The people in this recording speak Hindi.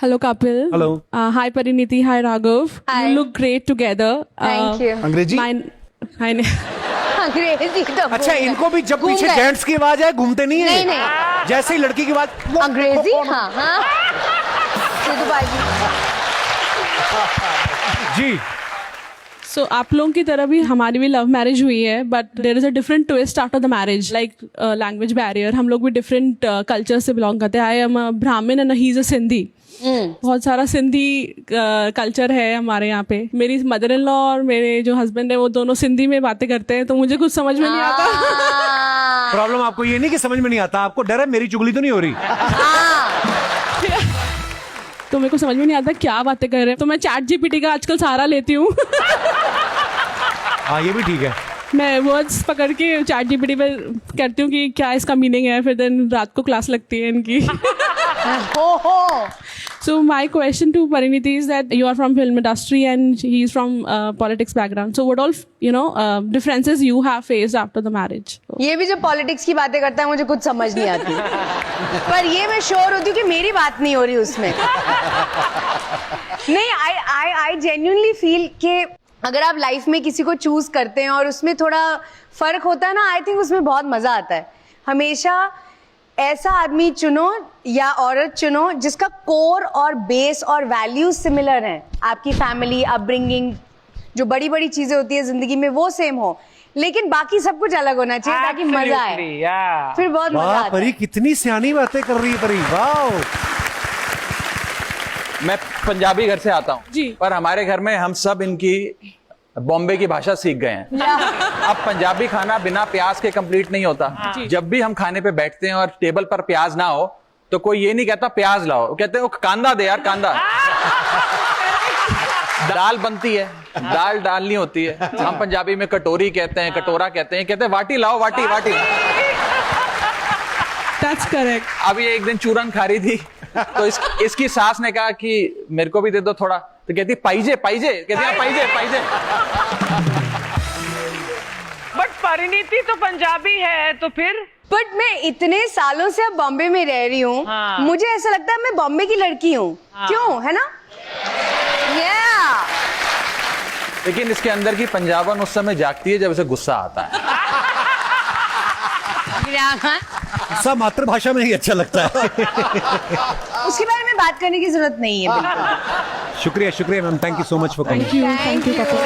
Hello, Kapil. Hello. Hi, Pariniti. Hi, Raghav. Hi. You look great together. Thank you. अंग्रेजी Hi. अंग्रेजी तो अच्छा भूल इनको भी जब घूम पीछे गए। जेंट्स की आवाज है घूमते नहीं है नहीं। जैसे ही लड़की की आवाज अंग्रेजी हाँ हाँ सिद्धू बाजी जी So, आप लोगों की तरह भी हमारी भी लव मैरिज हुई है, but there is a different twist after the marriage, like language barrier. हम लोग भी डिफरेंट कल्चर से बिलोंग करते हैं. आई एम अ ब्राह्मण and he is a Sindhi. बहुत सारा सिंधी कल्चर है हमारे यहाँ पे. मेरी मदर इन लॉ और मेरे जो हस्बैंड है वो दोनों सिंधी में बातें करते हैं, तो मुझे कुछ समझ में नहीं आता. प्रॉब्लम आपको ये नहीं कि समझ में नहीं आता, आपको डर है मेरी चुगली तो नहीं हो रही. तो मेरे को समझ में नहीं आता क्या बातें कर रहे हैं, तो मैं चैट जीपीटी का आजकल सहारा लेती हूँ. हाँ ये भी ठीक है. मैं वर्ड्स पकड़ के चैट जीपीटी पे करती हूँ कि क्या इसका मीनिंग है, फिर दिन रात को क्लास लगती है इनकी. हो So my question to Pariniti is that you are from film industry and he is from politics background. So what all differences you have faced after the marriage? ये भी जो पॉलिटिक्स की बातें करता है मुझे कुछ समझ नहीं आती पर ये मैं श्योर होती हूँ कि मेरी बात नहीं हो रही उसमें. नहीं आई जेन्युइनली फील कि अगर आप लाइफ में किसी को चूज करते हैं और उसमें थोड़ा फर्क होता है ना, आई थिंक उसमें बहुत मजा आता है. हमेशा ऐसा आदमी चुनो या औरत चुनो जिसका कोर और बेस और वैल्यूज सिमिलर हैं. आपकी फैमिली अपब्रिंगिंग जो बड़ी बड़ी चीजें होती है जिंदगी में वो सेम हो, लेकिन बाकी सब कुछ अलग होना चाहिए ताकि मजा आए. फिर बहुत मजा वाह आता परी है. कितनी सियानी बातें कर रही है परी. वाह मैं पंजाबी घर से आता हूँ जी. पर हमारे घर में हम सब इनकी बॉम्बे की भाषा सीख गए हैं. अब पंजाबी खाना बिना प्याज के कंप्लीट नहीं होता. जब भी हम खाने पे बैठते हैं और टेबल पर प्याज ना हो तो कोई ये नहीं कहता प्याज लाओ, वो कहते हैं वो कांदा दे यार कांदा. दाल बनती है, दाल डालनी होती है. हम पंजाबी में कटोरी कहते हैं, कटोरा कहते हैं, कहते हैं वाटी लाओ वाटी वाटी. That's correct. अब ये एक दिन चूरन खा रही थी तो इसकी सास ने कहा कि मेरे को भी दे दो थोड़ा, तो कहती पाइजे पाइजे, कहती है पाइजे पाइजे. बट परिणीति तो पंजाबी है तो फिर बट मैं इतने सालों से अब बॉम्बे में रह रही हूँ. हाँ. मुझे ऐसा लगता है मैं बॉम्बे की लड़की हूँ. क्यों है ना. लेकिन इसके अंदर की पंजाबन उस समय जागती है जब उसे गुस्सा आता है. सब मातृभाषा में ही अच्छा लगता है. उसके बारे में बात करने की जरूरत नहीं है. बिल्कुल. शुक्रिया शुक्रिया ma'am. Thank you so much for coming. Thank you, Kapil.